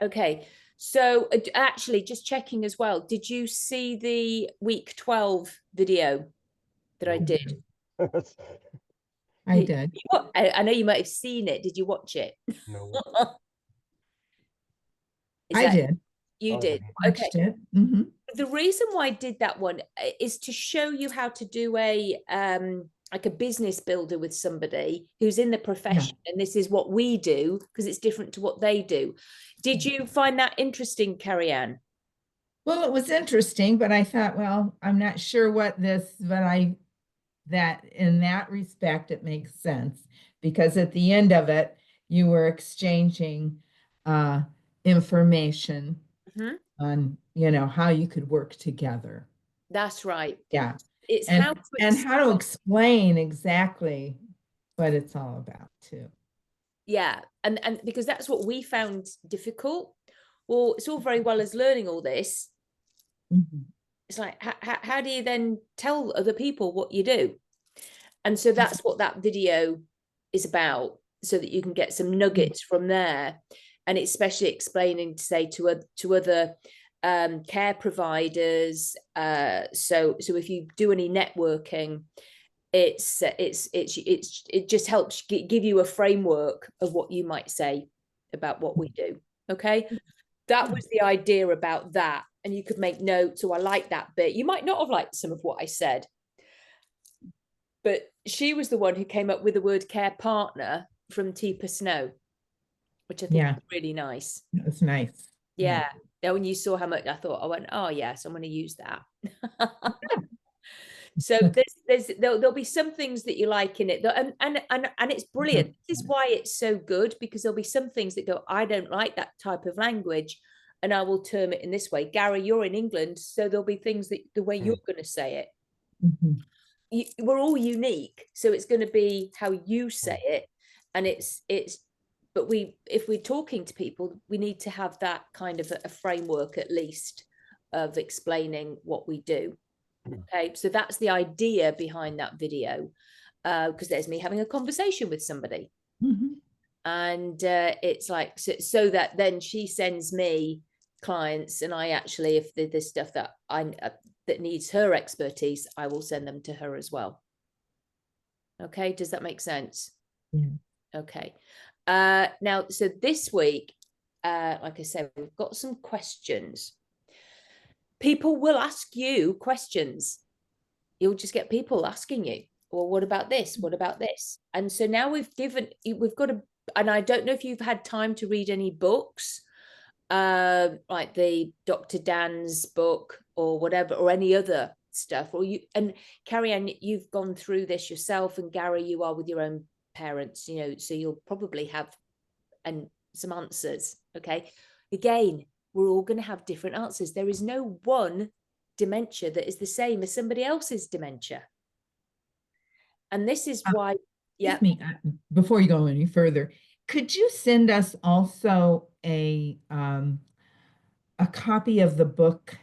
Okay. So actually, just checking as well. Did you see the week 12 video that I did? I did. I know you might have seen it. Did you watch it? No. Is I that did. you Oh, yeah. did? Okay. Watched it. Hmm. The reason why I did that one is to show you how to do a like a business builder with somebody who's in the Yeah. profession, and this is what we do because it's different to what they do. Did you find that interesting, Carrie Ann? Well, it was interesting, but I thought, well, I'm not sure what this, but that in that respect, it makes sense because at the end of it, you were exchanging uh, information Mhm. on, how you could work together. That's right. Yeah. It's how And to and how to explain exactly what it's all about too. yeah, and because that's what we found difficult. Well, it's all very well as learning all this. Mhm. It's like how do you then tell other people what you do? And so that's what that video is about, so that you can get some nuggets from there. And it's especially explaining to say to other care providers. So if you do any networking, it just helps give you a framework of what you might say about what we do. Okay, that was the idea about that, and you could make notes. So I like that bit. You might not have liked some of what I said, but she was the one who came up with the word care partner from Teeper Snow, which I think Yeah, is really nice. it was nice. Yeah. Yeah. Now, when you saw how much I thought, I went, oh yes, I'm going to use that. So there'll be some things that you like in it, and it's brilliant. This is why it's so good, because there'll be some things that go, I don't like that type of language, and I will term it in this way. Gary, you're in England, so there'll be things that the way you're going to say it. Mhm. We're all unique, so it's going to be how you say it, and it's but if we're talking to people, we need to have that kind of a framework at least of explaining what we do. Okay, so that's the idea behind that video, because there's me having a conversation with somebody, Mhm. and it's like so that then she sends me clients, and I actually, if there's stuff that that needs her expertise, I will send them to her as well. Okay, does that make sense? Yeah. Okay. Now, so this week, like I said, we've got some questions. People will ask you questions. You'll just get people asking you, well, what about this? What about this? And so now we've got a, and I don't know if you've had time to read any books, like the Dr. Dan's book or whatever, or any other stuff, or you, and Carrie Ann, you've gone through this yourself, and Gary, you are with your own parents, so you'll probably have some answers. Okay, again, we're all going to have different answers. There is no one dementia that is the same as somebody else's dementia, and this is why. Yeah. Excuse me, before you go any further, could you send us also a copy of the book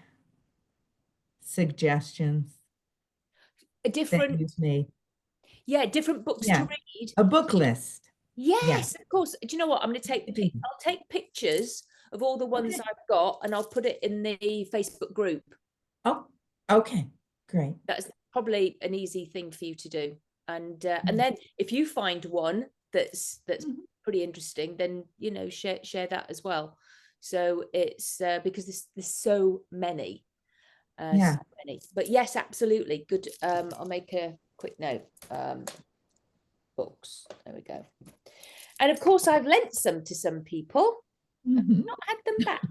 suggestions A that different, you've made? yeah, different books to Yeah, read. a book list. Yeah. Yes, of course. Do you know what? I'm going to take Okay. I'll take pictures of all the ones I've got, and I'll put it in the Facebook group. Oh, okay, great. That's probably an easy thing for you to do. And then if you find one that's pretty interesting, then share that as well. So it's because there's so many, Yeah. But yes, absolutely good. I'll make a quick note. Books. There we go. And of course, I've lent some to some people. I've not had them back.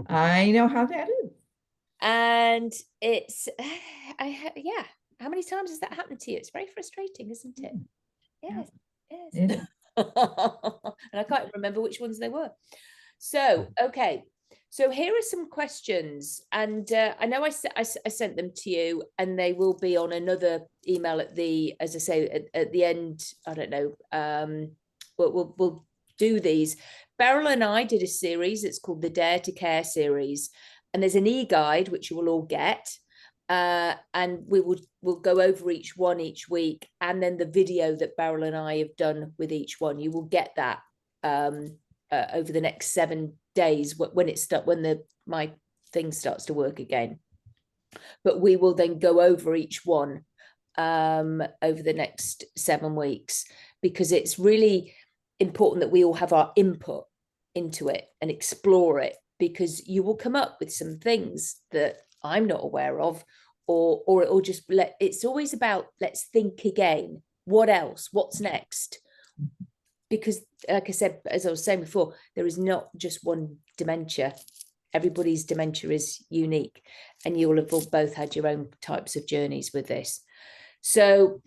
I know how that is. And it's, yeah. How many times has that happened to you? It's very frustrating, isn't it? Yes, yes. It is. And I can't remember which ones they were. So, okay. So here are some questions, and I know I sent them to you, and they will be on another email as I say, at the end. I don't know. We'll do these. Beryl and I did a series. It's called the Dare to Care series, and there's an e-guide which you will all get. And we'll go over each one each week, and then the video that Beryl and I have done with each one. You will get that over the next 7 days when my thing starts to work again. But we will then go over each one over the next 7 weeks, because it's really important that we all have our input into it and explore it, because you will come up with some things that I'm not aware of, or it'll just it's always about, let's think again. What else? What's next? Because like I said, as I was saying before, there is not just one dementia. Everybody's dementia is unique, and you will have both had your own types of journeys with this. So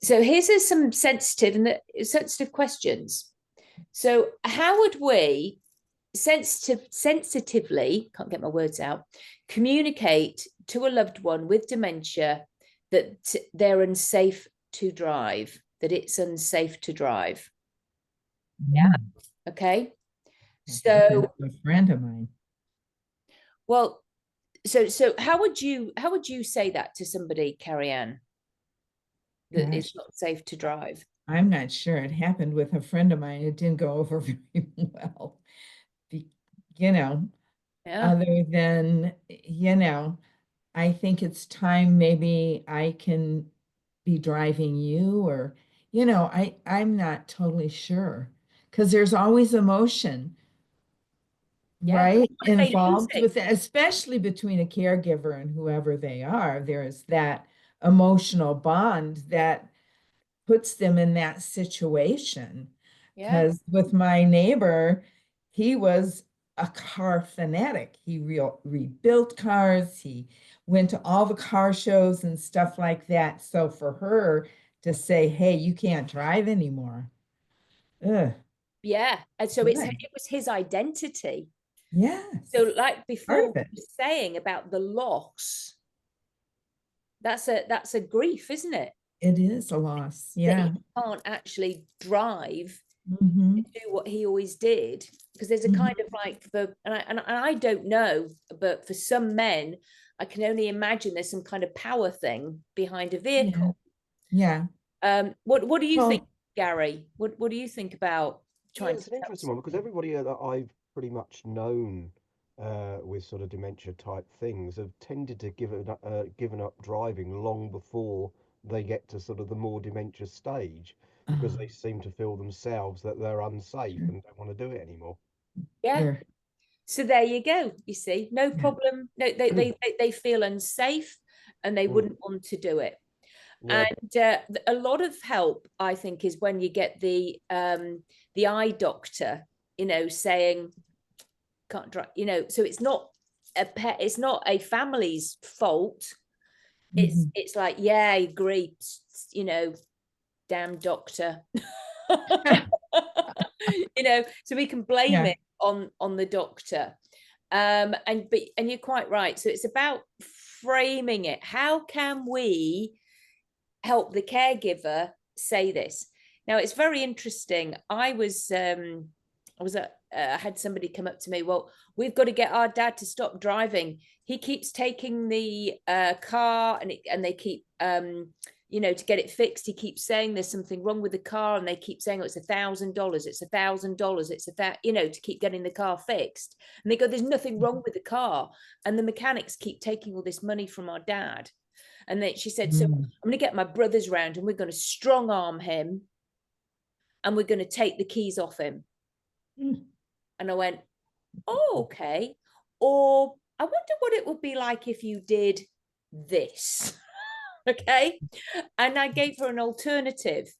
here's some sensitive questions. So how would we sensitively, can't get my words out, communicate to a loved one with dementia that they're unsafe to drive, that it's unsafe to drive? Yeah. Okay. So a friend of mine. Well, so how would you say that to somebody, Carrie Ann, that Gosh, it's not safe to drive? I'm not sure. It happened with a friend of mine. It didn't go over very well. You know, Yeah. other than, I think it's time maybe I can be driving you, or, I'm not totally sure, because there's always emotion, Yeah. right, Say involved music. with it, especially between a caregiver and whoever they are. There is that emotional bond that puts them in that situation. Yeah. Because with my neighbor, he was a car fanatic. He rebuilt cars. He went to all the car shows and stuff like that. So for her to say, "Hey, you can't drive anymore," ugh, Yeah. And so it good. was his identity. So Yes, like part before of it. we were saying about the loss, that's a grief, isn't it? It is a loss. That he Yeah. can't actually drive, Hmm. do what he always did, because there's a kind of Hmm. like, and I don't know, but for some men, I can only imagine there's some kind of power thing behind a Yeah. vehicle. Yeah. What do you think, Well, Gary? What do you think about Yeah, trying to it's an help interesting one because everybody that I've pretty much known with sort of dementia type things have tended to given up driving long before they get to sort of the more dementia stage because they seem to feel themselves that they're unsafe sure. and don't want to do it anymore. Yeah. There. So there you go. You see, no Yeah. problem. No, they feel unsafe and they Mm, wouldn't want to do it. yeah, And a lot of help, I think, is when you get the eye doctor, saying can't drive. So it's not a family's fault. It's Mhm. it's like, yeah, I agree. Damn doctor. So we can blame Yeah. it on the doctor. And you're quite right. So it's about framing it. How can we help the caregiver say this? Now it's very interesting. I had somebody come up to me. Well, we've got to get our dad to stop driving. He keeps taking the car, and they keep to get it fixed. He keeps saying there's something wrong with the car, and they keep saying, oh, it's $1,000, it's $1,000, it's that, to keep getting the car fixed. And they go, there's nothing wrong with the car, and the mechanics keep taking all this money from our dad. And then she said, so Mm. I'm going to get my brothers round, and we're going to strong arm him, and we're going to take the keys off him. Mm. And I went, oh, okay. Or I wonder what it would be like if you did this. Okay. And I gave her an alternative,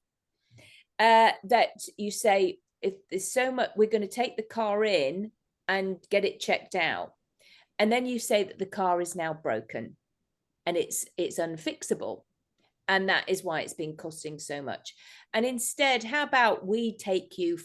that you say, if there's so much, we're going to take the car in and get it checked out. And then you say that the car is now broken and it's unfixable. And that is why it's been costing so much. And instead, how about we take you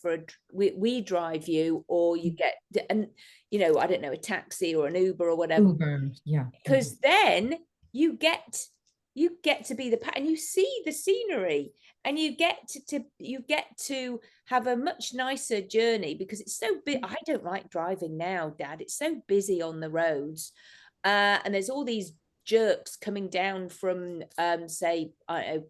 we drive you, or you get, and I don't know, a taxi or an Uber or whatever, Uber. Yeah. because then you get to be and you see the scenery, and you get to have a much nicer journey, because it's so big. I don't like driving now, Dad. It's so busy on the roads, and there's all these jerks coming down from say, I don't know,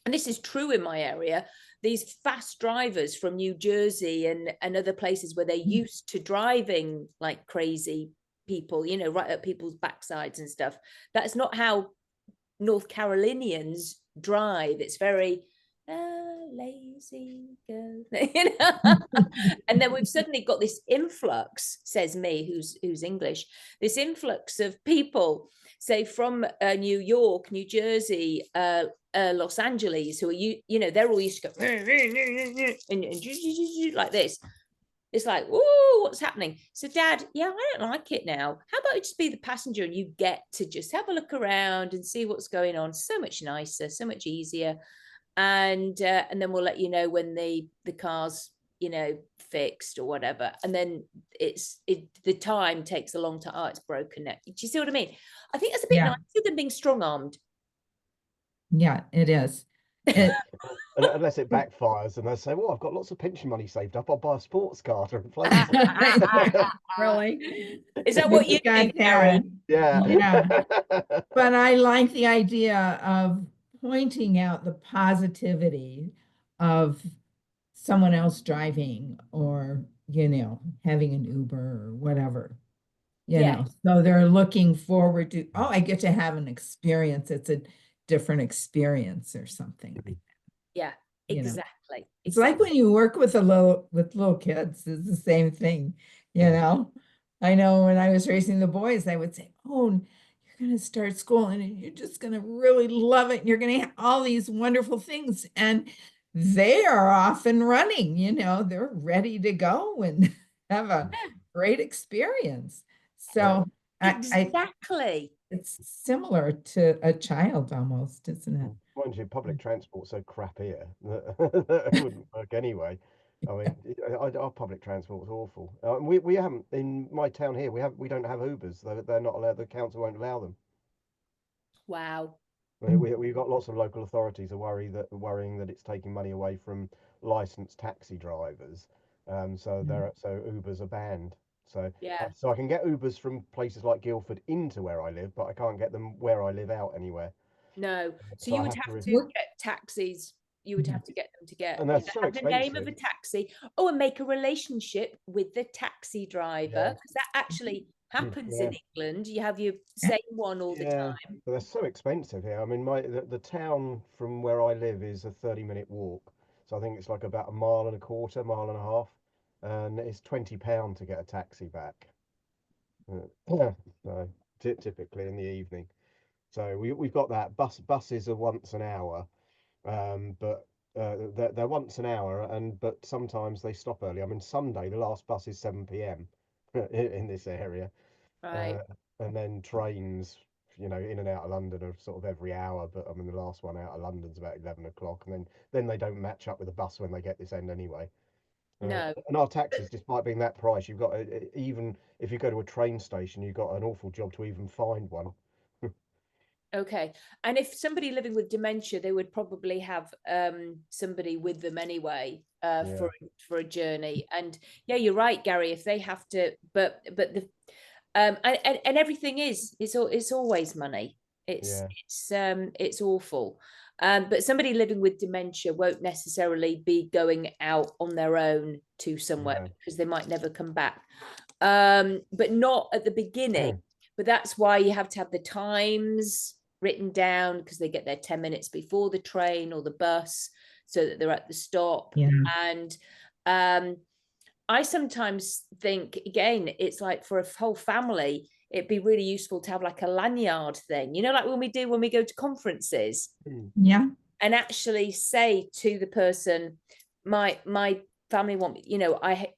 and this is true in my area, these fast drivers from New Jersey and other places where they're used to driving like crazy people, you know, right up people's backsides and stuff. That's not how North Carolinians drive. It's very lazy girl, you know. And then we've suddenly got this influx, says me, who's English, this influx of people, say from New York, New Jersey, Los Angeles, who are you know, they're all used to go and like this. It's like, whoa, what's happening? So Dad, yeah, I don't like it now. How about you just be the passenger and you get to just have a look around and see what's going on? So much nicer, so much easier. And then we'll let you know when the car's, you know, fixed or whatever. And then the time takes a long time. Oh, it's broken now. Do you see what I mean? I think that's a bit nicer than being strong-armed. Yeah, it is. Unless it backfires and they say, well, I've got lots of pension money saved up, I'll buy a sports car to replace it. Really? Is that what you think, Gary? Yeah. Yeah. But I like the idea of pointing out the positivity of someone else driving, or, you know, having an Uber or whatever, you know. So they're looking forward to, oh, I get to have an experience. It's a different experience or something like that. Yeah, exactly. It's like when you work with little kids, it's the same thing, you know. I know when I was raising the boys, I would say, oh, you're going to start school and you're just going to really love it. You're going to have all these wonderful things. And they are off and running, you know, they're ready to go and have a great experience. So exactly. It's similar to a child almost, isn't it? Mind you, public transport's so crap here that it wouldn't work anyway. I mean, our public transport's awful. We haven't, in my town here, we don't have Ubers. They're not allowed. The council won't allow them. Wow. We've got lots of local authorities are worrying that it's taking money away from licensed taxi drivers. So Ubers are banned. So so I can get Ubers from places like Guildford into where I live, but I can't get them where I live out anywhere. No. So you would have to get taxis. You would have to get them to get, and that's so have the name of a taxi. Oh, and make a relationship with the taxi driver, because that actually happens in England. You have your same one all the time. But they're so expensive here. I mean, the town from where I live is a 30-minute walk, so I think it's like about a mile and a quarter, mile and a half, and it's £20 to get a taxi back. So typically in the evening. So we've got that. Buses are once an hour, but they're once an hour, but sometimes they stop early. I mean, Sunday the last bus is 7 p.m. in this area, Right. and then trains, you know, in and out of London are sort of every hour. But I mean, the last one out of London's about 11 o'clock, and then they don't match up with the bus when they get this end anyway. No. And our taxis, despite being that price, you've got even if you go to a train station, you've got an awful job to even find one. Okay. And if somebody living with dementia, they would probably have somebody with them anyway for a journey. And yeah, you're right, Gary. If they have to, but the and everything it's always money. It's awful. But somebody living with dementia won't necessarily be going out on their own to somewhere because they might never come back. But not at the beginning. But that's why you have to have the times written down, because they get there 10 minutes before the train or the bus so that they're at the stop. And I sometimes think, again, it's like for a whole family, it'd be really useful to have like a lanyard thing, you know, like when we go to conferences. And actually say to the person, my family want me, you know, I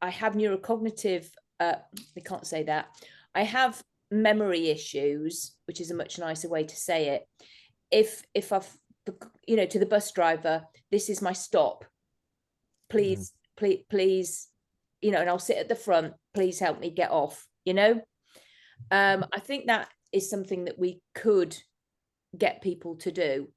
have neurocognitive, I can't say that. I have memory issues, which is a much nicer way to say it. If I've, you know, to the bus driver, this is my stop. Please, you know, and I'll sit at the front. Please help me get off, you know. I think that is something that we could get people to do.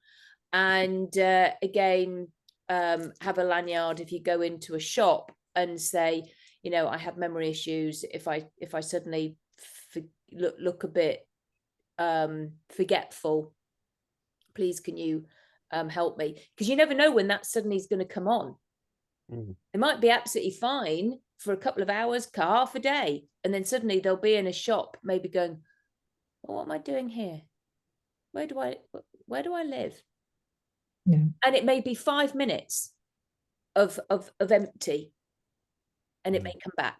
And again, have a lanyard if you go into a shop and say, you know, I have memory issues. If I suddenly look a bit forgetful, please can you help me, because you never know when that suddenly is going to come on. They might be absolutely fine for a couple of hours, half a day, and then suddenly they'll be in a shop maybe going, well, what am I doing here? Where do I live? Yeah. And it may be 5 minutes of empty, and it may come back.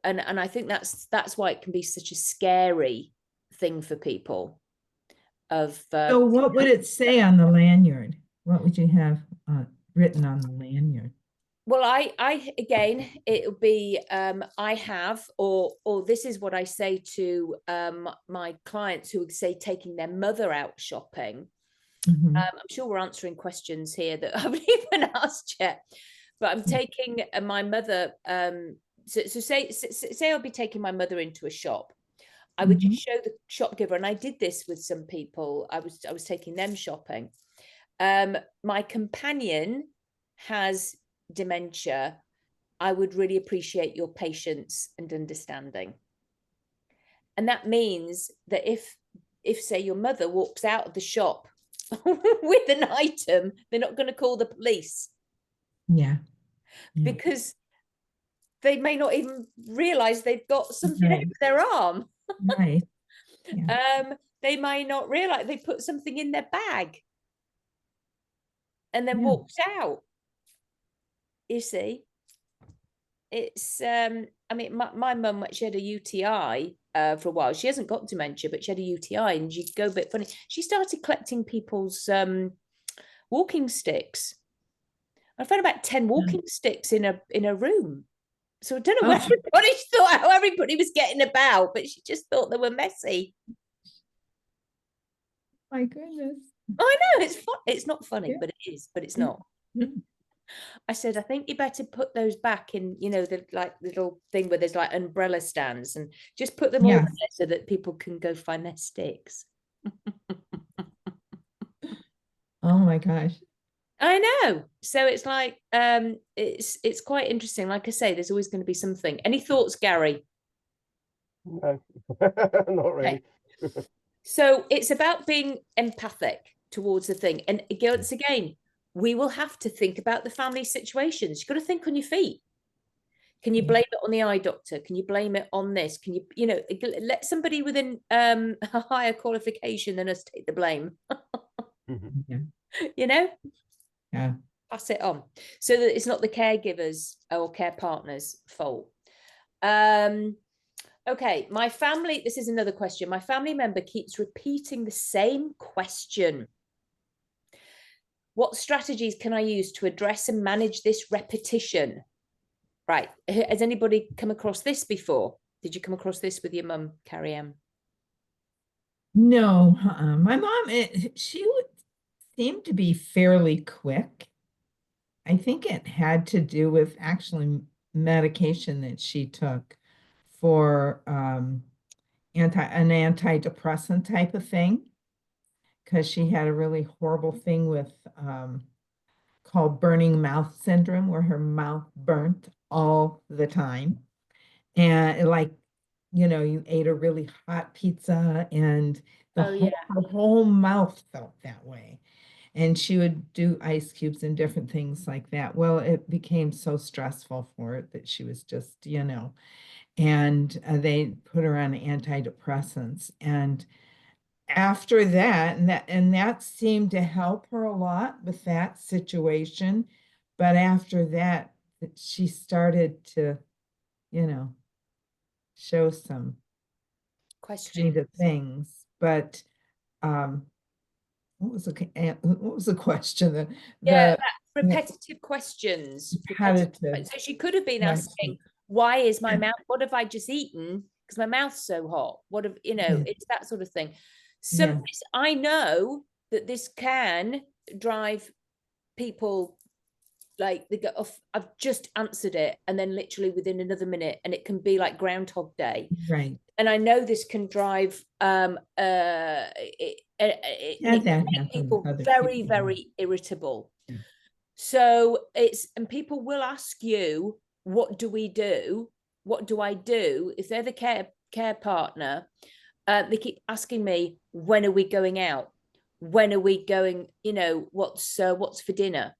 And I think that's why it can be such a scary thing for people. So what would it say on the lanyard? What would you have written on the lanyard? Well, I again, it'll be I have, or this is what I say to my clients who would say taking their mother out shopping. I'm sure we're answering questions here that I haven't even asked yet, but I'm taking my mother. So say I'll be taking my mother into a shop. I would just show the shopkeeper, and I did this with some people. I was taking them shopping. My companion has dementia. I would really appreciate your patience and understanding. And that means that if say your mother walks out of the shop with an item, they're not going to call the police. Yeah. Because they may not even realize they've got something over their arm. Right. Yeah. They may not realize they put something in their bag and then walked out. You see, it's I mean, my mum, she had a UTI for a while. She hasn't got dementia, but she had a UTI, and she'd go a bit funny. She started collecting people's walking sticks. I found about 10 walking sticks in a room. So I don't know what everybody thought, how everybody was getting about, but she just thought they were messy. My goodness. I know, it's fun. It's not funny, but it is, but it's not. I said, I think you better put those back in, the like little thing where there's like umbrella stands, and just put them all there so that people can go find their sticks. Oh my gosh. I know. So it's like, it's quite interesting. Like I say, there's always going to be something. Any thoughts, Gary? No, not really. Okay. So it's about being empathic towards the thing. And once again, we will have to think about the family situations. You've got to think on your feet. Can you blame it on the eye doctor? Can you blame it on this? Can you let somebody within a higher qualification than us take the blame? Yeah. Pass it on so that it's not the caregivers or care partners' fault. Okay, my family, this is another question. My family member keeps repeating the same question. What strategies can I use to address and manage this repetition? Right. Has anybody come across this before? Did you come across this with your mum, Carrie Ann? No, my mom, she would seem to be fairly quick. I think it had to do with actually medication that she took for an antidepressant type of thing, because she had a really horrible thing with called burning mouth syndrome, where her mouth burnt all the time. And you ate a really hot pizza and her whole mouth felt that way. And she would do ice cubes and different things like that. Well, it became so stressful for her that she was just, and they put her on antidepressants. And after that, and that seemed to help her a lot with that situation. But after that, she started to, show some kind of things. But what was the question? Repetitive questions. Repetitive. So she could have been asking, why is my mouth, what have I just eaten? Because my mouth's so hot. What have, it's that sort of thing. So I know that this can drive people, like they go off, I've just answered it, and then literally within another minute, and it can be like Groundhog Day. Right. And I know this can drive people very, very irritable. So and people will ask you, what do we do? What do I do? If they're the care partner, they keep asking me, when are we going out? when are we going, what's for dinner?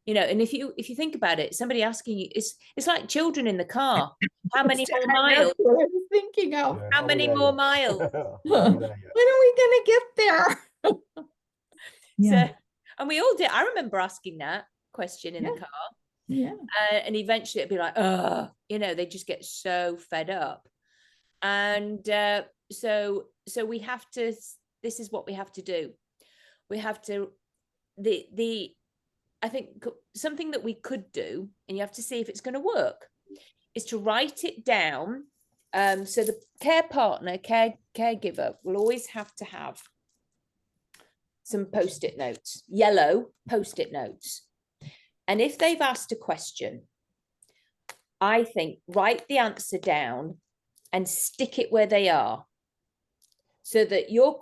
And if you think about it, somebody asking you, it's like children in the car. How many more miles? That's what I was thinking of. Yeah, How are we many there more yet? miles? Are we When there are yet? we gonna get there? Yeah, So, and we all did. I remember asking that question in the car. yeah. And eventually it'd be like, oh, they just get so fed up. And so we have to, this is what we have to do. We have to, I think something that we could do, and you have to see if it's going to work, is to write it down. So the care partner, caregiver will always have to have some post-it notes, yellow post-it notes. And if they've asked a question, I think write the answer down and stick it where they are, so that your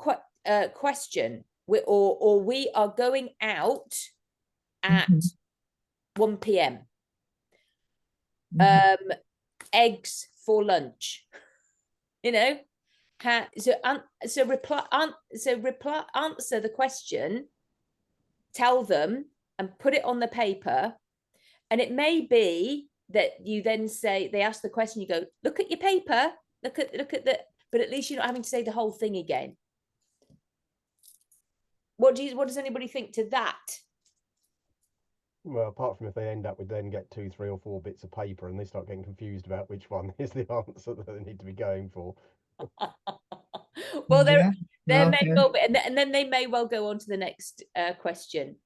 question, or we are going out at 1 p.m. Eggs for lunch. So answer the question, tell them, and put it on the paper. And it may be that you then say, they ask the question, you go, look at your paper, look at the, but at least you're not having to say the whole thing again. What does anybody think to that? Well, apart from if they end up with then get 2, 3, or 4 bits of paper and they start getting confused about which one is the answer that they need to be going for. Well, there may Okay. well be, and then they may well go on to the next question.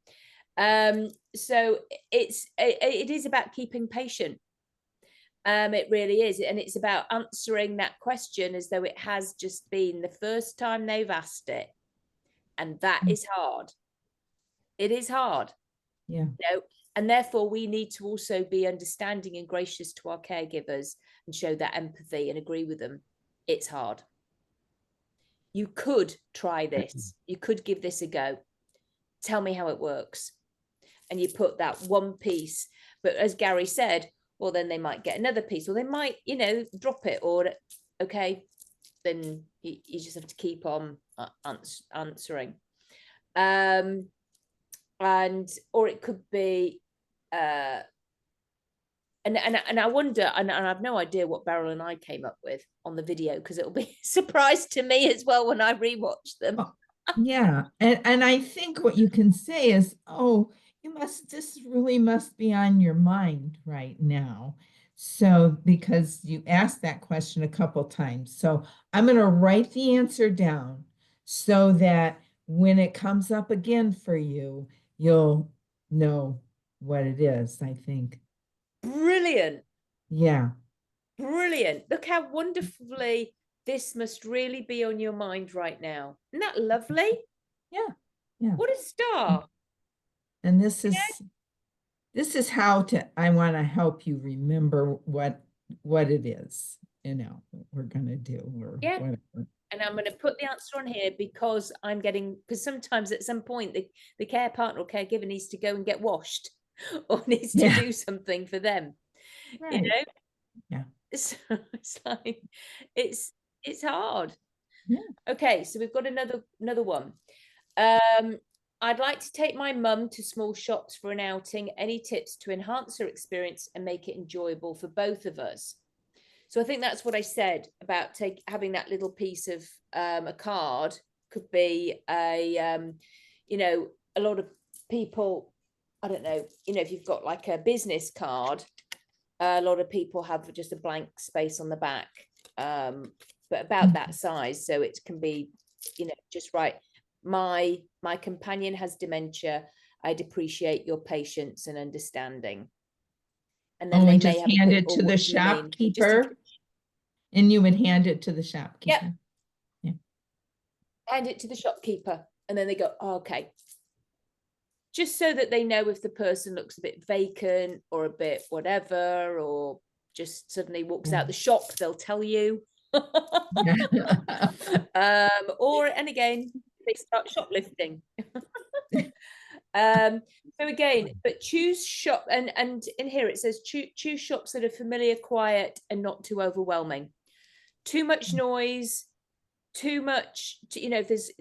So it is about keeping patient. It really is, and it's about answering that question as though it has just been the first time they've asked it, and that is hard. It is hard. Yeah. And therefore we need to also be understanding and gracious to our caregivers and show that empathy and agree with them. It's hard. You could try this. You could give this a go. Tell me how it works. And you put that one piece, but as Gary said, well, then they might get another piece, or they might, drop it, or okay, then you just have to keep on answering. And or it could be and I wonder, and I have no idea what Beryl and I came up with on the video, because it'll be a surprise to me as well when I rewatch them. Yeah, and I think what you can say is, oh, this really must be on your mind right now. So because you asked that question a couple times, so I'm going to write the answer down so that when it comes up again for you, you'll know what it is, I think. Brilliant. Yeah. Brilliant. Look how wonderfully this must really be on your mind right now. Isn't that lovely? Yeah. Yeah. What a star. And this is how I want to help you remember what it is, we're going to do, or whatever. And I'm going to put the answer on here because because sometimes at some point the care partner or caregiver needs to go and get washed or needs to do something for them. Right. Yeah. So it's like, it's hard. Yeah. Okay, so we've got another one. I'd like to take my mum to small shops for an outing. Any tips to enhance her experience and make it enjoyable for both of us? So I think that's what I said about having that little piece of a card. Could be a lot of people, I don't know, if you've got like a business card, a lot of people have just a blank space on the back, but about that size, so it can be, just right. My companion has dementia. I'd appreciate your patience and understanding. And then they just may hand it to the shopkeeper, and you would hand it to the shopkeeper. Yeah. Hand it to the shopkeeper, and then they go, oh, okay. Just so that they know if the person looks a bit vacant or a bit whatever, or just suddenly walks out the shop, they'll tell you. And again, they start shoplifting. So again, but choose shop, and in here it says choose shops that are familiar, quiet, and not too overwhelming. Too much noise, too much, if there's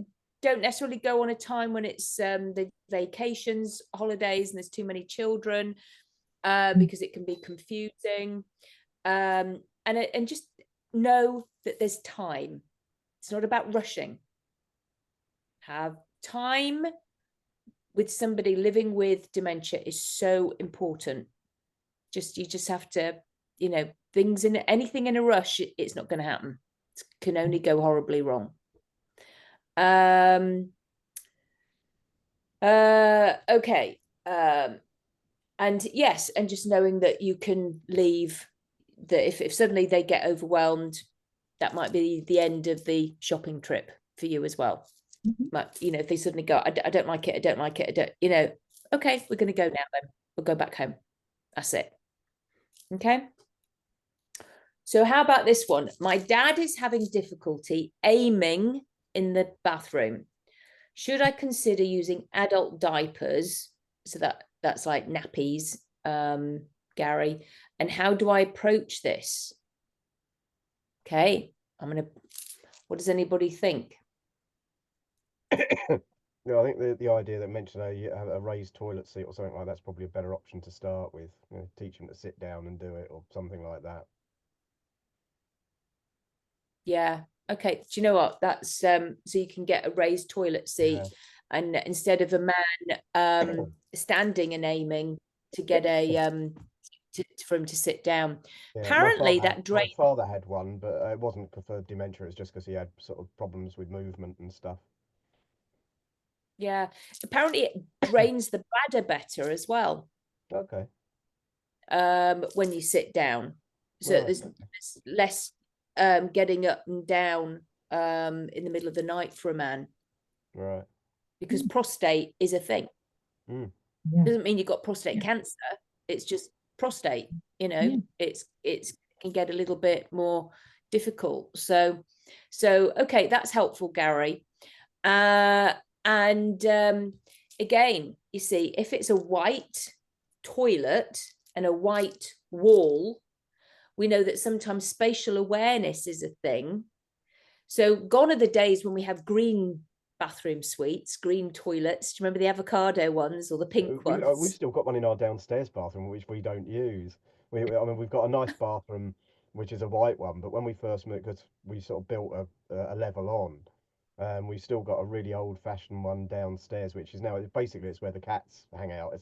don't necessarily go on a time when it's the vacations, holidays, and there's too many children, because it can be confusing. And just know that there's time. It's not about rushing. Have time with somebody living with dementia is so important. You just have to, anything in a rush, it's not going to happen. It can only go horribly wrong. Okay. And yes, and just knowing that you can leave, that if suddenly they get overwhelmed, that might be the end of the shopping trip for you as well. But, if they suddenly go, I don't like it, I don't like it, I don't, okay, we're going to go now then. We'll go back home. That's it. Okay. So how about this one? My dad is having difficulty aiming in the bathroom. Should I consider using adult diapers? So that's like nappies, Gary. And how do I approach this? Okay, what does anybody think? No, I think the idea that mentioned a raised toilet seat or something like that's probably a better option to start with. Teach them to sit down and do it or something like that. Yeah. Okay. Do you know what? That's so you can get a raised toilet seat, and instead of a man standing and aiming, to get a for him to sit down. Yeah, apparently my father had one, but it wasn't for dementia. It's just because he had sort of problems with movement and stuff. Yeah, apparently it drains the bladder better as well. Okay. When you sit down, so there's less getting up and down in the middle of the night for a man. Right. Because prostate is a thing. Doesn't mean you've got prostate cancer. It's just prostate. It's can get a little bit more difficult. So okay, that's helpful, Gary. And again, you see, if it's a white toilet and a white wall, we know that sometimes spatial awareness is a thing. So gone are the days when we have green bathroom suites, green toilets. Do you remember the avocado ones or the pink ones? We've still got one in our downstairs bathroom, which we don't use. I mean, we've got a nice bathroom, which is a white one, but when we first moved, because we sort of built a level on, we've still got a really old-fashioned one downstairs, which is now basically it's where the cats hang out.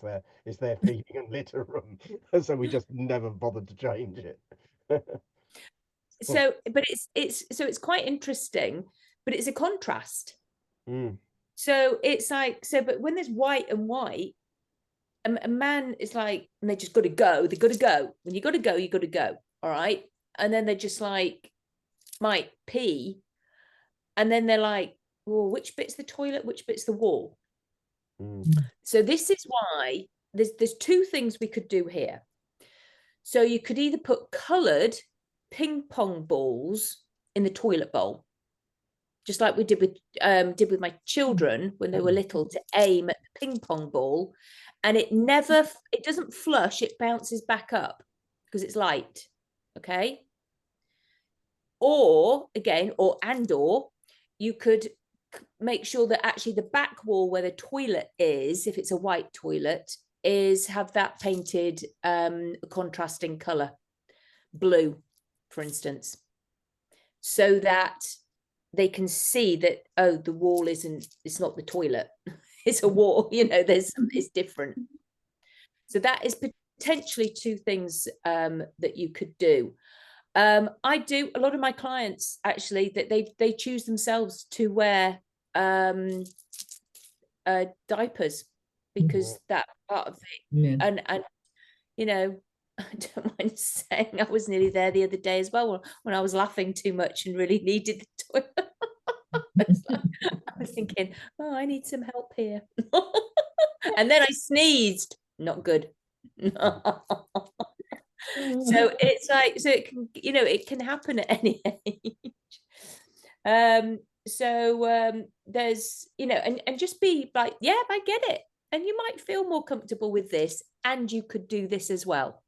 It's their feeding and litter room, so we just never bothered to change it. So, but it's quite interesting, but it's a contrast. So it's like, but when there's white and white, a man is like, and they just got to go. They got to go. When you got to go, you got to go. All right. And then they're just like, might pee. And then they're like, well, which bit's the toilet? Which bit's the wall? So this is why there's two things we could do here. So you could either put coloured ping pong balls in the toilet bowl, just like we did with my children when they were little, to aim at the ping pong ball, and it doesn't flush, it bounces back up because it's light. Okay. Or you could make sure that actually the back wall where the toilet is, if it's a white toilet, have that painted a contrasting color, blue, for instance, so that they can see that, oh, the wall it's not the toilet, it's a wall, it's different. So that is potentially two things that you could do. I do a lot of my clients actually that they choose themselves to wear diapers, because that part of it, and I don't mind saying I was nearly there the other day as well when I was laughing too much and really needed the toilet. I was thinking, oh, I need some help here. And then I sneezed. Not good. So it's like, so it can, it can happen at any age. There's, and just be like, yeah, I get it. And you might feel more comfortable with this, and you could do this as well.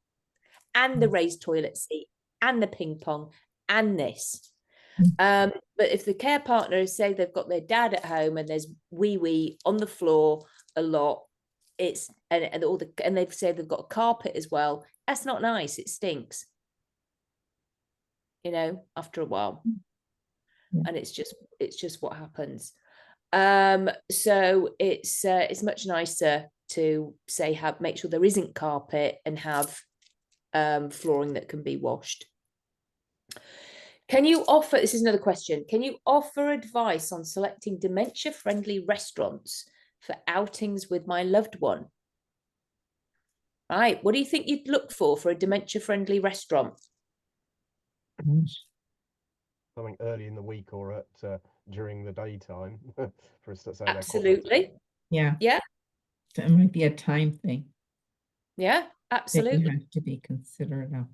And the raised toilet seat, and the ping pong, and this. But if the care partner say they've got their dad at home and there's wee on the floor a lot, it's and they've said they've got a carpet as well, that's not nice. It stinks, after a while. Yeah. And it's just what happens. So it's much nicer to say make sure there isn't carpet and have flooring that can be washed. This is another question, can you offer advice on selecting dementia-friendly restaurants for outings with my loved one? Right, what do you think you'd look for a dementia-friendly restaurant? Something early in the week or during the daytime for us to say. Absolutely. Yeah. Yeah. So it might be a time thing. Yeah, absolutely. That you have to be considerate of.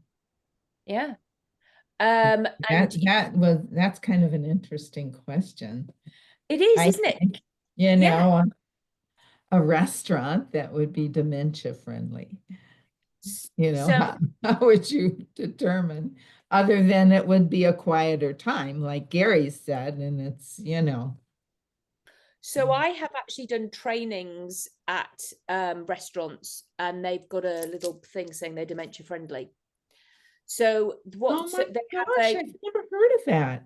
Yeah. That's kind of an interesting question. It is, isn't it? Yeah. A restaurant that would be dementia friendly. How would you determine, other than it would be a quieter time, like Gary said, and it's, So I have actually done trainings at restaurants, and they've got a little thing saying they're dementia friendly. So I've never heard of that.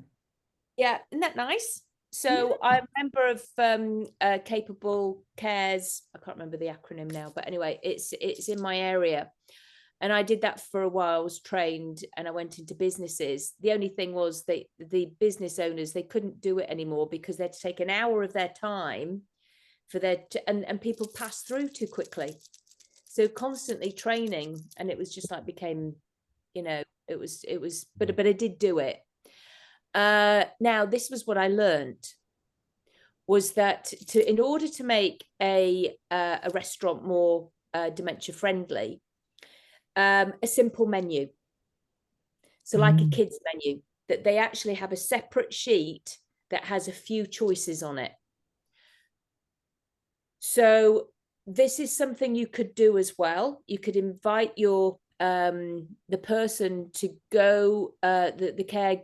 Yeah, isn't that nice? So I'm a member of Capable Cares. I can't remember the acronym now, but anyway, it's in my area. And I did that for a while. I was trained and I went into businesses. The only thing was the business owners, they couldn't do it anymore because they had to take an hour of their time for and people pass through too quickly. So constantly training, and it was just like became, it was, but I did do it. Now, this was what I learned, was that in order to make a restaurant more dementia friendly, a simple menu, so like a kids menu, that they actually have a separate sheet that has a few choices on it. So this is something you could do as well. You could invite your the person to go, the care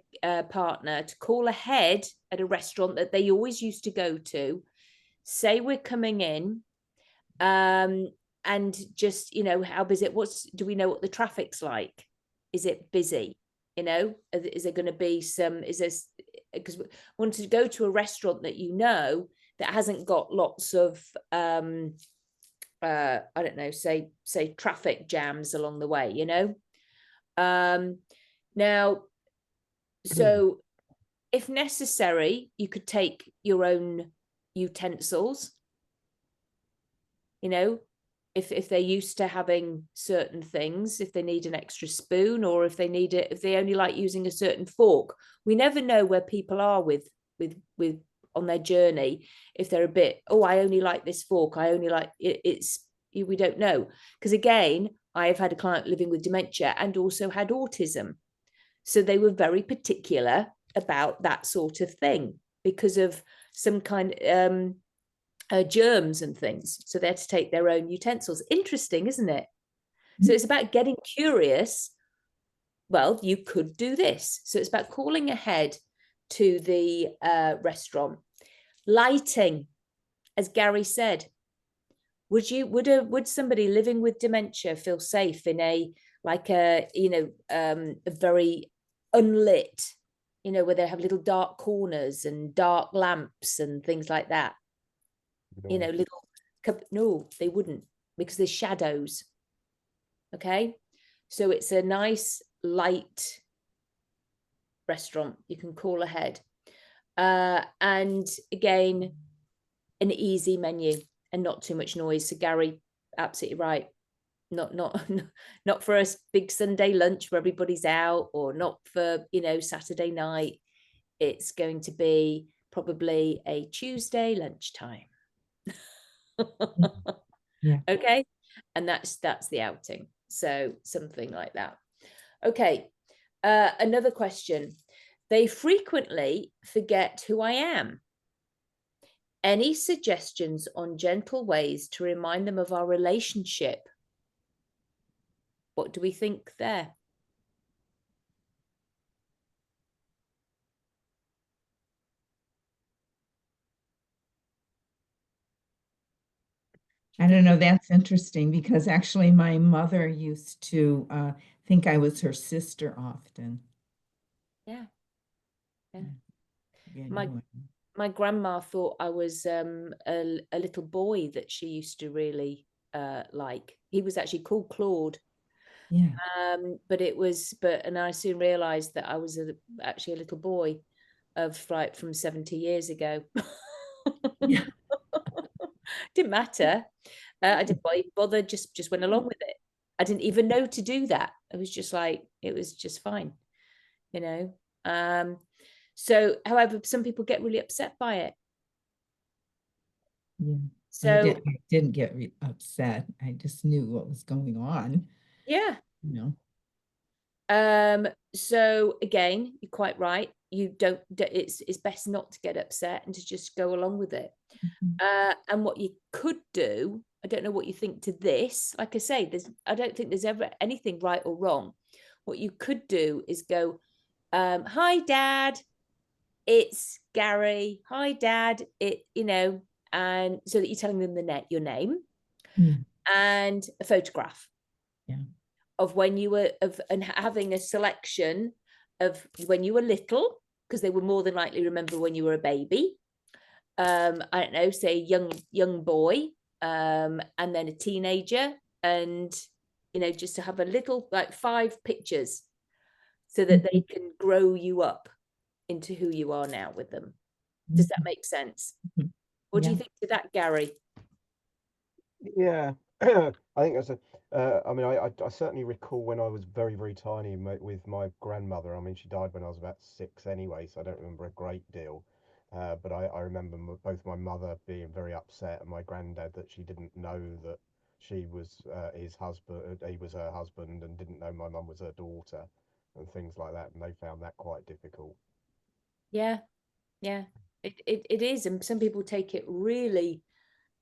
partner to call ahead at a restaurant that they always used to go to, say we're coming in, and just, how busy, do we know what the traffic's like? Is it busy? Is there going to be because we want to go to a restaurant that that hasn't got lots of I don't know, say traffic jams along the way, now, so if necessary, you could take your own utensils, if they're used to having certain things, if they need an extra spoon, or if they only like using a certain fork. We never know where people are with on their journey, if they're a bit, I only like this fork, I only like we don't know, because again, I have had a client living with dementia and also had autism, so they were very particular about that sort of thing because of some kind germs and things, so they had to take their own utensils. Interesting, isn't it? So it's about getting curious. Well, you could do this. So it's about calling ahead to the restaurant. Lighting, as Gary said, would somebody living with dementia feel safe in a very unlit, where they have little dark corners and dark lamps and things like that? No, they wouldn't, because there's shadows. Okay, so it's a nice light restaurant. You can call ahead, and again, an easy menu and not too much noise. So Gary, absolutely right. Not for a big Sunday lunch where everybody's out, or not for Saturday night. It's going to be probably a Tuesday lunchtime. Yeah. Okay, and that's the outing. So something like that. Okay, another question. They frequently forget who I am. Any suggestions on gentle ways to remind them of our relationship? What do we think there? I don't know, that's interesting because actually my mother used to think I was her sister often. Yeah, yeah. Yeah, My anyway. my grandma thought I was a little boy that she used to really like. He was actually called Claude. Yeah. And I soon realized that I was actually a little boy of like from 70 years ago. Yeah. Didn't matter. I didn't bother, just went along with it. I didn't even know to do that. It was just like, it was just fine, you know. So however, some people get really upset by it. Yeah. So I didn't get upset. I just knew what was going on, yeah. you know. So again, you're quite right. You don't, it's best not to get upset and to just go along with it. Mhm. And what you could do, I don't know what you think to this. Like I say, I don't think there's ever anything right or wrong. What you could do is go, hi dad, it's Gary. Hi dad, and so that you're telling them your name Yeah. and a photograph Yeah. of when you were and having a selection of when you were little, because they would more than likely remember when you were a baby. I don't know, say young boy, and then a teenager, and just to have a little like 5 pictures so that they Mhm. can grow you up into who you are now with them. Does that Mhm. make sense? Mhm. What do you Yeah. think to that, Gary? Yeah, I think that's a. I mean, I certainly recall when I was very, very tiny with my grandmother. I mean, she died when I was about 6 anyway, so I don't remember a great deal. But I remember both my mother being very upset and my granddad that she didn't know that she was his husband, he was her husband, and didn't know my mum was her daughter, and things like that. And they found that quite difficult. Yeah, yeah, it is, and some people take it really,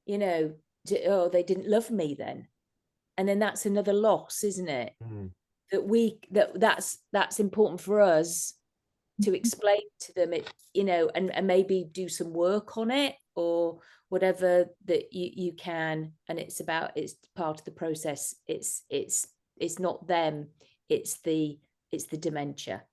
oh, they didn't love me then, and then that's another loss, isn't it? Mm, That's important for us to Mhm. explain to them it, and maybe do some work on it or whatever that you can. And it's part of the process. It's not them, it's the dementia,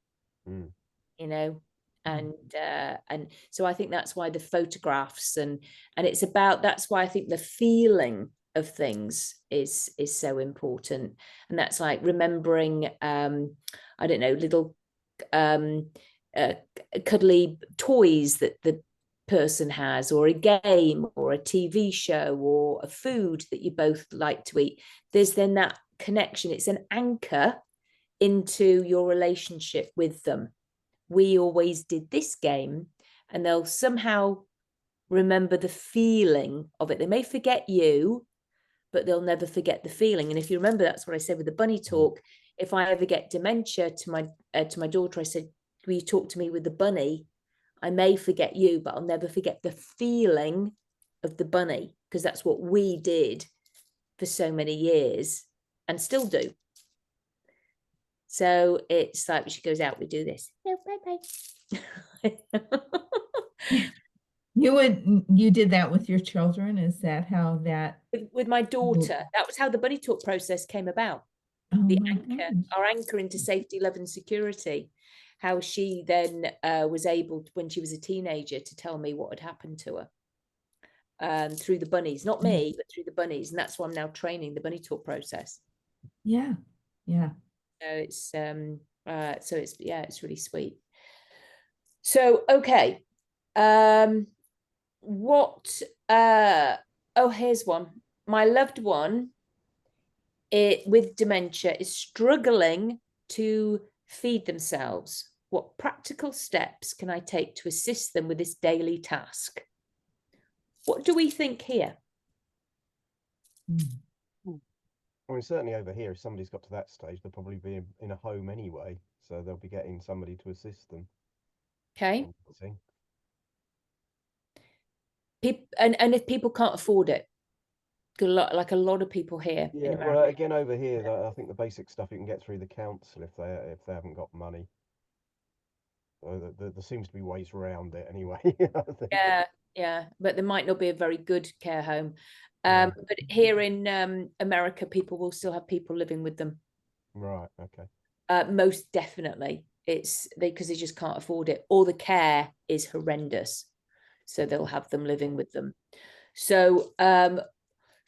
mm, you know. Yeah. And so I think that's why the photographs and it's about, that's why I think the feeling of things is so important. And that's like remembering, I don't know, little um uh, cuddly toys that the person has, or a game or a TV show or a food that you both like to eat. There's then that connection, it's an anchor into your relationship with them. We always did this game, and they'll somehow remember the feeling of it. They may forget you, but they'll never forget the feeling. And if you remember, that's what I said with the bunny mm, talk. If I ever get dementia, to my daughter, I said, will you talk to me with the bunny? I may forget you, but I'll never forget the feeling of the bunny, because that's what we did for so many years and still do. So it's like when she goes out, we do this. No, bye bye. You did that with your children? Is that how that? With my daughter, that was how the bunny talk process came about. Oh The my anchor, gosh. our anchor into safety, love, and security. How she then was able, when she was a teenager, to tell me what had happened to her through the bunnies, not Yeah. me, but through the bunnies. And that's why I'm now training the bunny talk process. Yeah. Yeah. So it's yeah, it's really sweet. So okay, um, what? Oh, here's one. My loved one, with dementia, is struggling to feed themselves. What practical steps can I take to assist them with this daily task? What do we think here? Mm. I mean, certainly over here, if somebody's got to that stage, they'll probably be in a home anyway, so they'll be getting somebody to assist them. Okay. I'm guessing. And if people can't afford it, like a lot of people here in Yeah, well, America. again over here, I think the basic stuff you can get through the council if they haven't got money. There seems to be ways around it anyway. I think. Yeah, yeah, but there might not be a very good care home. But here in America, people will still have people living with them. Right. Okay. Most definitely. It's because they just can't afford it, or the care is horrendous. So they'll have them living with them. So,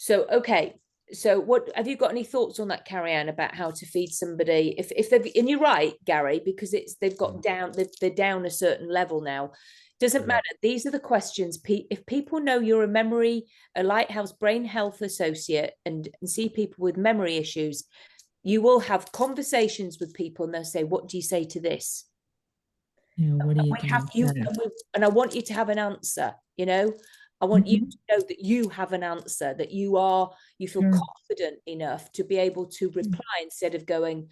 okay. So what have you got any thoughts on that, Carrie-Anne, about how to feed somebody if they've, and you're right, Gary, because they've got down, they're down a certain level now. Doesn't matter. These are the questions. If people know you're a Lighthouse brain health associate and see people with memory issues, you will have conversations with people and they'll say, what do you say to this? Yeah, what do you and I want you to have an answer, I want you to know that you have an answer, that you feel confident enough to be able to reply instead of going,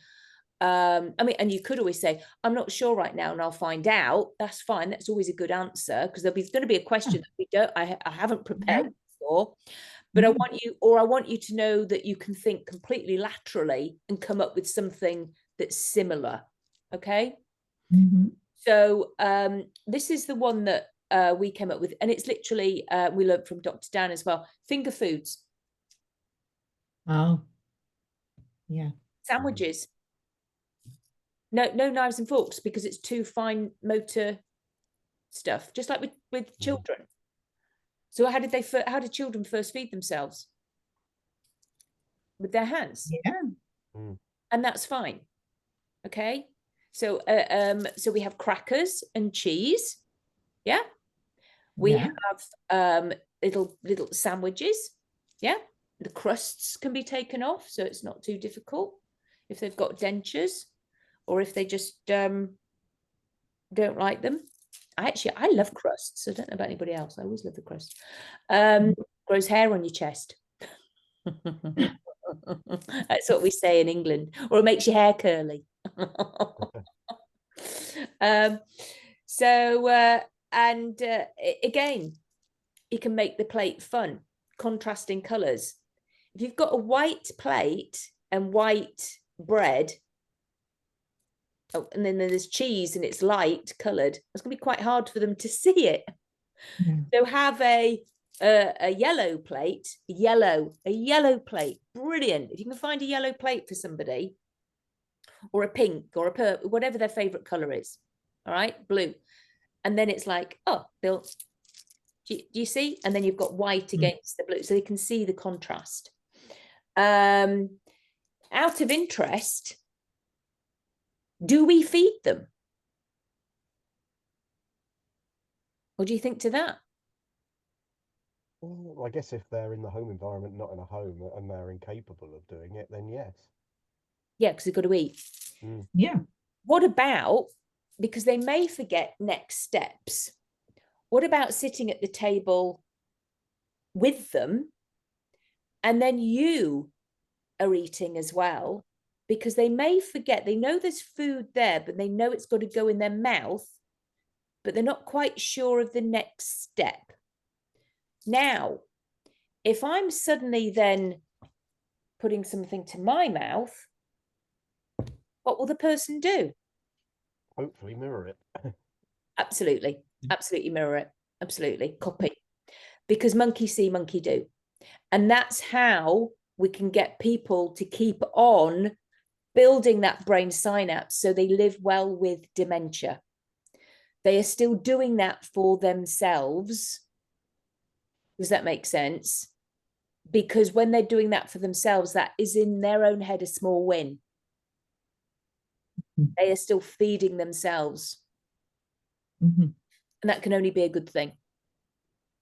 I mean, and you could always say, I'm not sure right now and I'll find out. That's fine. That's always a good answer, because there's going to be a question that I haven't prepared for. But I want you to know that you can think completely laterally and come up with something that's similar. Okay. So this is the one that we came up with, and it's literally we learned from Dr. Dan as well. Finger foods. Oh, yeah. Sandwiches. No knives and forks, because it's too fine motor stuff. Just like with children. So how did children first feed themselves? With their hands. Yeah. And that's fine. Okay. So so we have crackers and cheese. Yeah. We have little sandwiches. Yeah. The crusts can be taken off, so it's not too difficult if they've got dentures, or if they just don't like them. I love crusts. I don't know about anybody else. I always love the crust. Grows hair on your chest. That's what we say in England. Or it makes your hair curly. Again, you can make the plate fun, contrasting colors. If you've got a white plate and white bread, and then there's cheese and it's light colored, it's going to be quite hard for them to see it. So have a yellow plate, a yellow plate. Brilliant. If you can find a yellow plate for somebody, or a pink or a purple, whatever their favorite color is. All right, blue. And then it's like, oh, do you see? And then you've got white against the blue, so they can see the contrast. Out of interest, do we feed them? What do you think to that? Well, I guess if they're in the home environment, not in a home, and they're incapable of doing it, then yes. Yeah, because they've got to eat. Yeah. What about, because they may forget next steps, what about sitting at the table with them, and then you are eating as well, because they may forget. They know there's food there, but they know it's got to go in their mouth, but they're not quite sure of the next step. Now, if I'm suddenly then putting something to my mouth, what will the person do? Hopefully mirror it. Absolutely mirror it. Absolutely copy, because monkey see, monkey do. And that's how we can get people to keep on building that brain synapse so they live well with dementia. They are still doing that for themselves. Does that make sense? Because when they're doing that for themselves, that is in their own head a small win. They are still feeding themselves. And that can only be a good thing.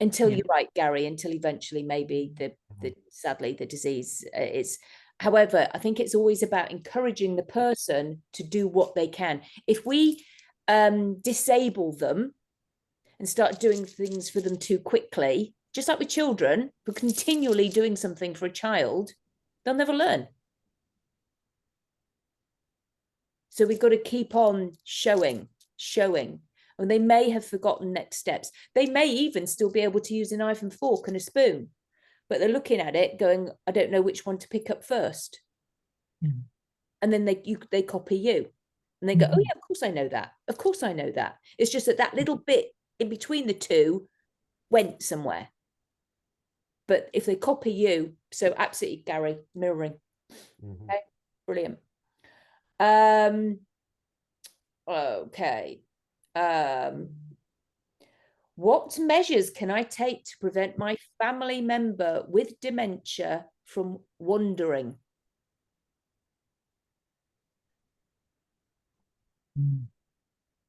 Until you're right, Gary, until eventually maybe sadly the disease is. However, I think it's always about encouraging the person to do what they can. If we disable them and start doing things for them too quickly, just like with children, who are continually doing something for a child, they'll never learn. So we've got to keep on showing. And they may have forgotten next steps. They may even still be able to use a knife and fork and a spoon, but they're looking at it going, I don't know which one to pick up first. And then they copy you. And they go, oh yeah, of course I know that. Of course I know that. It's just that little bit in between the two went somewhere. but if they copy you, so absolutely, Gary, mirroring. Mhm. Okay, brilliant. Okay. What measures can I take to prevent my family member with dementia from wandering?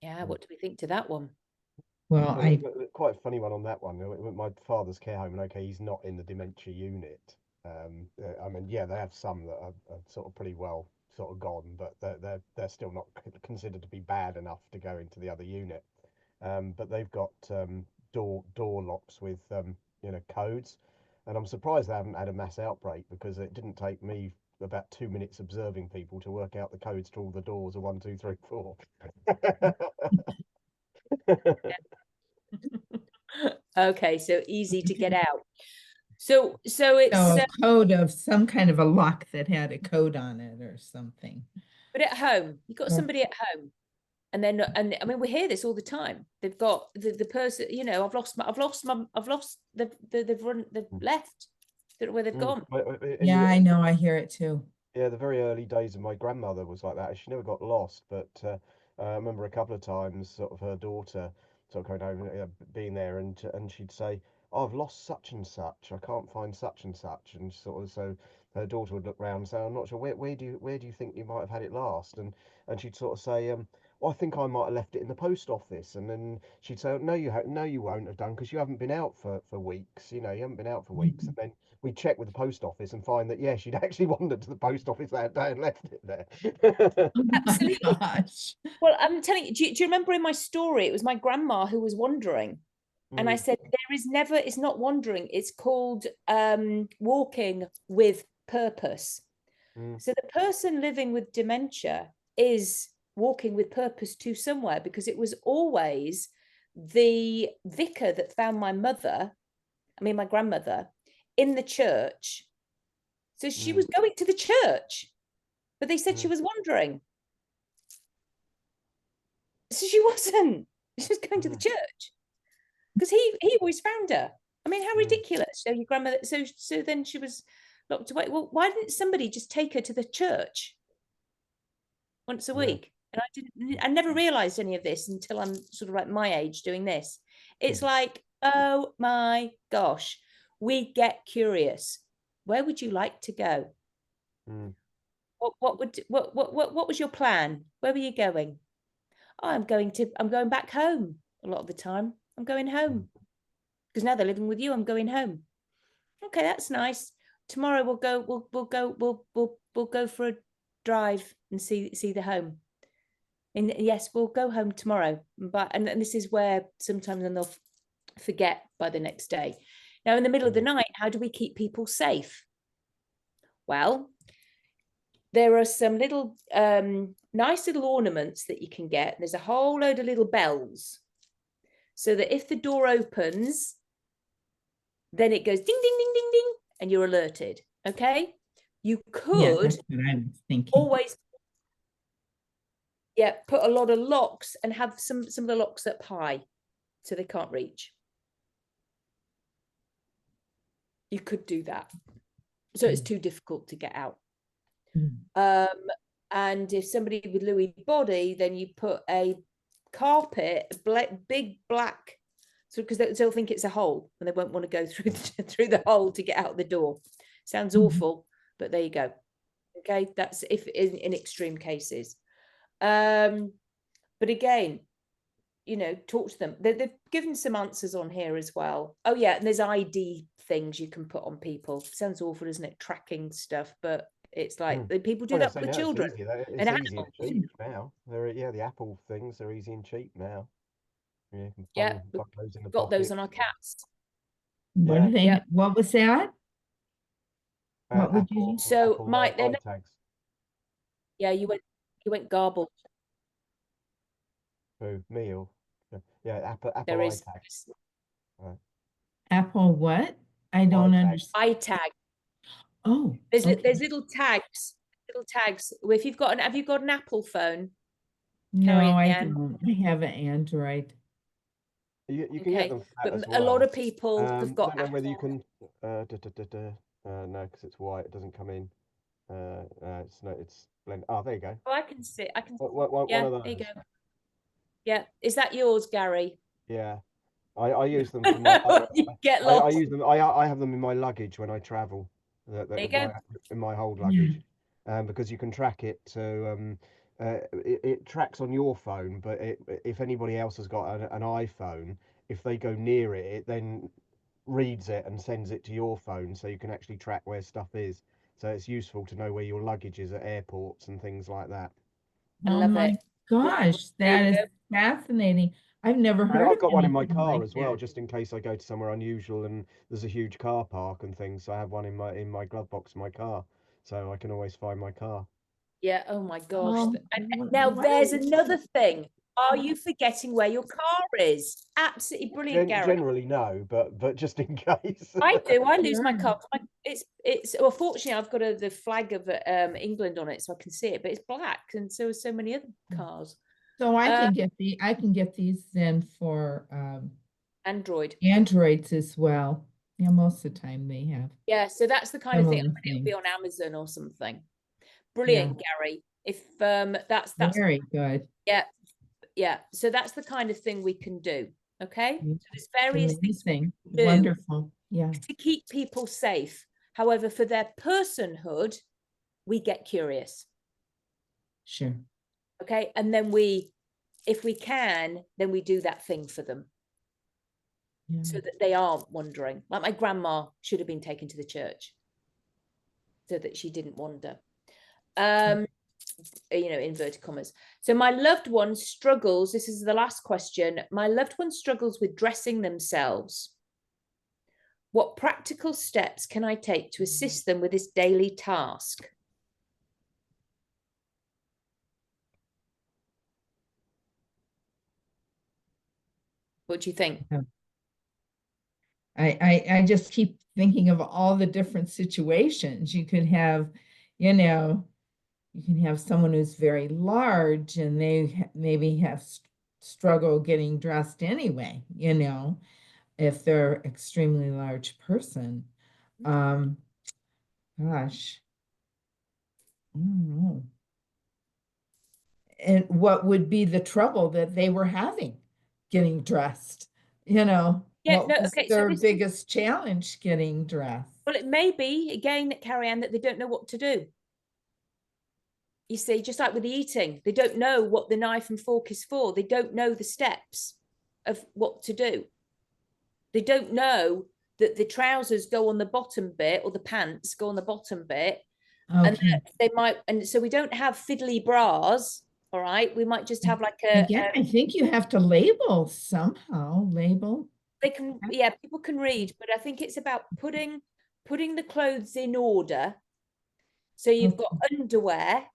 Yeah, what do we think to that one? Well, Well, quite a funny one on that one. My father's care home, and okay, he's not in the dementia unit. I mean, yeah, they have some that are sort of pretty well sort of gone, but they're still not considered to be bad enough to go into the other unit. But they've got door locks with codes, and I'm surprised they haven't had a mass outbreak, because it didn't take me about 2 minutes observing people to work out the codes to all the doors of 1, 2, 3, 4. Okay, so easy to get out. So it's a code of some kind of a lock that had a code on it or something. but at home, you've got Yeah. somebody at home, and then I mean, we hear this all the time. They've got the person, I've lost, they've left, don't know where they've gone. Yeah, I know, I hear it too. Yeah, the very early days of my grandmother was like that. She never got lost, but I remember a couple of times, sort of her daughter sort of coming home, being there, and she'd say, "Oh, I've lost such and such. I can't find such and such," and sort of so her daughter would look round and say, "I'm not sure. Where do you think you might have had it last?" And she'd sort of say, "Well, I think I might have left it in the post office." And then she'd say, "No, no, you won't have done, because you haven't been out for weeks. You haven't been out for weeks." And then we'd check with the post office and find that, yeah, she'd actually wandered to the post office that day and left it there. Oh my Absolutely. gosh. Well, I'm telling you, do you remember in my story, it was my grandma who was wandering. And I said, it's not wandering, it's called walking with purpose. So the person living with dementia is walking with purpose to somewhere, because it was always the vicar that found my grandmother, in the church. So she was going to the church, but they said she was wandering. So she wasn't. She was going to the church, because he always found her. I mean, how ridiculous. So your grandmother, so then she was locked away. Well, why didn't somebody just take her to the church once a week? And I never realized any of this until I'm sort of like my age doing this. It's like, oh my gosh, we get curious. Where would you like to go? What was your plan? Where were you going? Oh, I'm going back home a lot of the time. I'm going home. Because now they're living with you, I'm going home. Okay, that's nice. Tomorrow we'll go for a drive and see the home. And yes, we'll go home tomorrow. But and this is where sometimes they'll forget by the next day. Now, in the middle of the night, how do we keep people safe? Well, there are some little nice little ornaments that you can get. There's a whole load of little bells, so that if the door opens, then it goes ding, ding, ding, ding, ding, and you're alerted. Okay. You could that's what I was thinking. always put a lot of locks and have some of the locks up high so they can't reach. You could do that, so it's too difficult to get out. And if somebody with Lewy body, then you put a carpet, big black, so because they'll think it's a hole and they won't want to go through the hole to get out the door. Sounds awful, but there you go. Okay, that's if in extreme cases. But again, talk to them. They've given some answers on here as well. Oh yeah, and there's ID things you can put on people. Sounds awful, isn't it? Tracking stuff, but it's like people do that with children. It's easy and cheap now. The Apple things, they're easy and cheap now. You can we've those in the got those pocket. on our cats. What are they? What was that? What would you do? So Apple, Mike, eye tags. Yeah, you went garbled. Who? Me or Apple There eye is tags. Right. Apple what? I don't understand. eye tag. Oh, There's okay. little tags. If you've got have you got an Apple phone? No, I don't. I have an Android. You can get Okay, them flat but as a lot well. of people have got Don't know whether you can. No, because it's white. It doesn't come in. It's no. It's blend. Oh, there you go. Oh, I can see. I can. One Yeah, of there you those. go. Yeah, is that yours, Gary? Yeah. I use them for my. You get I lost. use them. I have them in my luggage when I travel. There you go. In my hold Yeah. luggage, because you can track it to. It tracks on your phone, but if anybody else has got an iPhone, if they go near it, it then reads it and sends it to your phone, so you can actually track where stuff is. So it's useful to know where your luggage is at airports and things like that. I Oh love it. my gosh, There you that is go. fascinating. I've never heard I've of got one in my anything car like as well, that. just in case I go to somewhere unusual and there's a huge car park and things. So I have one in my glove box in my car, so I can always find my car. Yeah. Oh my gosh. Oh, Now what there's a another thing. Are you forgetting where your car is? Absolutely brilliant, Gary. Generally, no, but just in case. I do. I lose my sure. car. It's well, fortunately, I've got the flag of England on it, so I can see it. But it's black, and so are so many other cars. So Uh, I can get these then for Android. Androids as well. Yeah, most of the time they have Yeah. So that's the kind of thing. I similar bet it'll be things. on Amazon or something. Yeah, Brilliant, Gary. If that's very good. yeah, yeah. So that's the kind of thing we can do. Okay. Yeah, So there's various things we amazing. can do Wonderful. Yeah, to keep people safe. However, for their personhood, we get curious. sure. Okay. And then if we can, then we do that thing for them Yeah. so that they aren't wandering. Like my grandma should have been taken to the church so that she didn't wander. Inverted commas. So my loved one struggles. This is the last question. My loved one struggles with dressing themselves. What practical steps can I take to assist them with this daily task? What do you think? Yeah. I just keep thinking of all the different situations. You could have, you know, you can have someone who's very large and they maybe have struggle getting dressed anyway, if they're extremely large person. Um, gosh, I don't know. And what would be the trouble that they were having getting dressed? Yeah, no, What was okay. So their this, biggest challenge getting dressed? well, it may be again, Carrie Ann, that they don't know what to do. You see, just like with the eating, they don't know what the knife and fork is for. They don't know the steps of what to do. They don't know that the trousers go on the bottom bit or the pants go on the bottom bit. And Okay. they might, and so we don't have fiddly bras. All right. We might just have like Again, I think you have to label somehow, label. they can, yeah, people can read, but I think it's about putting the clothes in order. So you've got underwear.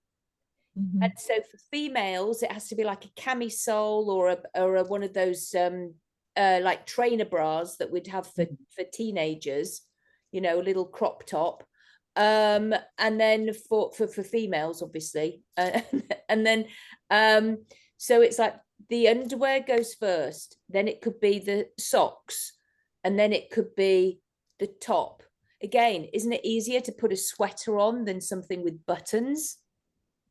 Mhm. And so for females, it has to be like a camisole or one of those like trainer bras that we'd have for teenagers, a little crop top. And then for females, obviously, and then so it's like the underwear goes first, then it could be the socks, and then it could be the top. Again, isn't it easier to put a sweater on than something with buttons?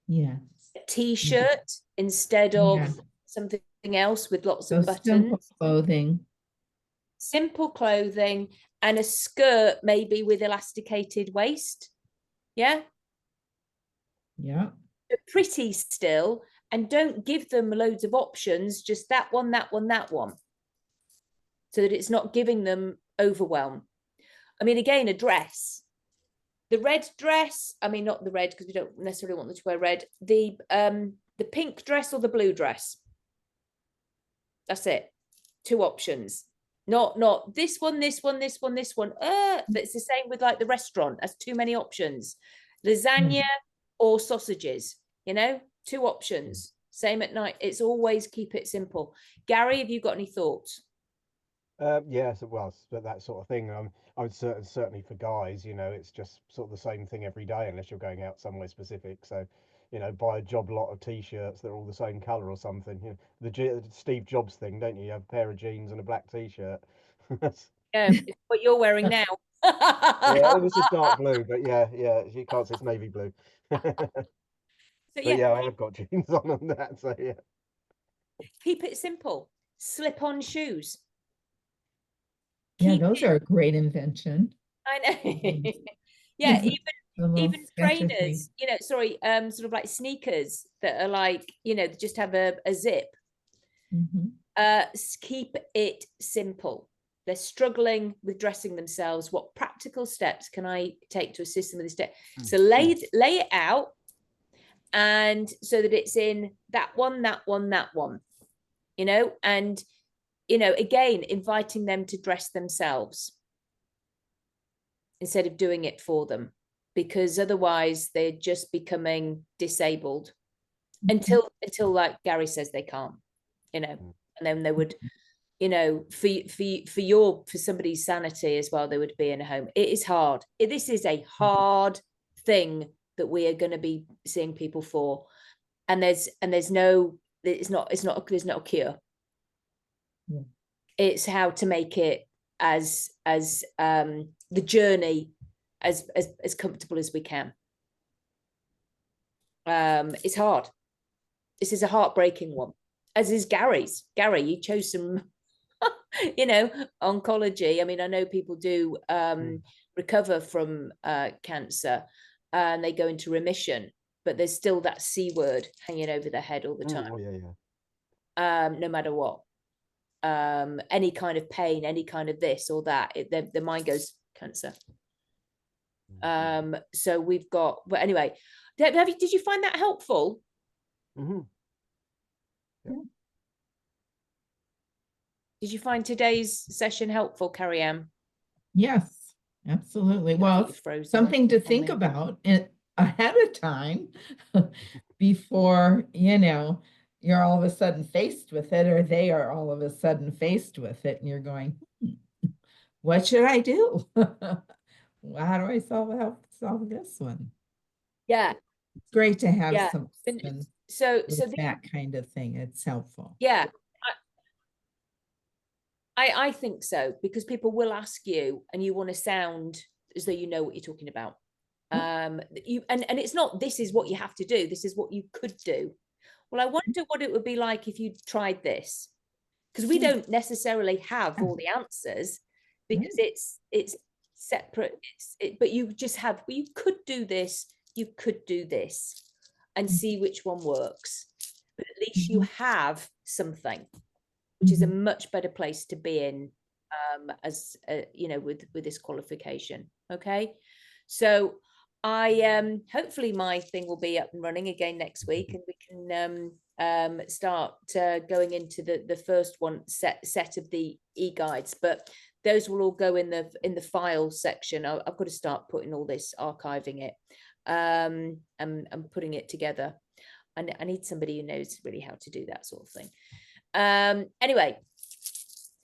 Yeah. A t-shirt instead Yeah. of something else with lots So of simple buttons. clothing. Simple clothing and a skirt maybe with elasticated waist. Yeah. Yeah. They're pretty still, and don't give them loads of options, just that one, that one, that one. So that it's not giving them overwhelm. I mean, again, a dress. The red dress, I mean, not the red because we don't necessarily want them to wear red. The pink dress or the blue dress. That's it. Two options. Not this one, this one, this one, this one. That's the same with like the restaurant. That's too many options. Lasagna or sausages, two options. Same at night. It's always keep it simple. Gary, have you got any thoughts? Yeah, so well, that sort of thing. I would certainly for guys, it's just sort of the same thing every day unless you're going out somewhere specific. So you know, buy a job lot of t-shirts that are all the same color or something. You know, the Steve Jobs thing, don't you? You have a pair of jeans and a black t-shirt. Yeah, it's what you're wearing now. Yeah, this is dark blue, but yeah, you can't say it's navy blue. So But yeah, yeah, I have got jeans on that, so yeah. keep it simple. Slip-on shoes. Yeah, Keep those it, are a great invention. I know. Mm. Yeah, The little even sketcher thing. trainers, you know, sorry, sort of like sneakers that are like, you know, just have a zip. Mhm. Keep it simple. They're struggling with dressing themselves. What practical steps can I take to assist them with this step? So lay it out, and so that it's in that one, you know, and you know, again, inviting them to dress themselves instead of doing it for them, because otherwise they're just becoming disabled until like Gary says they can't, you know, and then they would, you know, for somebody's sanity as well, they would be in a home. It is hard. This is a hard thing that we are going to be seeing people for, and there's no, there's not a cure. Yeah. It's how to make it as the journey as comfortable as we can. It's hard. This is a heartbreaking one, as is Gary's. Gary, you chose some you know, oncology. I mean, I know people do recover from cancer and they go into remission, but there's still that C word hanging over their head all the time. Oh, yeah. No matter what. Any kind of pain, any kind of this or that, the mind goes cancer. So we've got, but anyway, did you find that helpful? Mm-hmm. Yeah. Did you find today's session helpful, Carrie Ann? Yes, absolutely. Well, it's something to think about ahead of time before, you know, you're all of a sudden faced with it, or they are all of a sudden faced with it, and you're going, what should I do? How do I solve this one? Yeah, it's great to have some so that kind of thing. It's helpful. Yeah, I think so, because people will ask you and you want to sound as though you know what you're talking about. And it's not, this is what you have to do, this is what you could do. Well, I wonder what it would be like if you tried this, because we don't necessarily have all the answers, because it's separate. But you just have, well, you could do this, you could do this, and see which one works. But at least you have something, which is a much better place to be in, as you know, with this qualification. Okay, so I hopefully my thing will be up and running again next week, and we can start going into the first one set of the e-guides, but those will all go in the file section. I've got to start putting all this, archiving it, and putting it together. And I need somebody who knows really how to do that sort of thing. Anyway,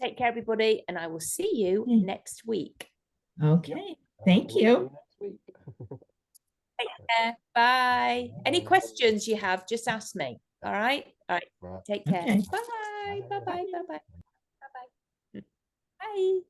take care, everybody, and I will see you next week. Okay, thank you. Take care. Bye. Any questions you have, just ask me. All right. Take care. Okay. Bye. Bye. Bye. Bye. Bye. Bye. Bye.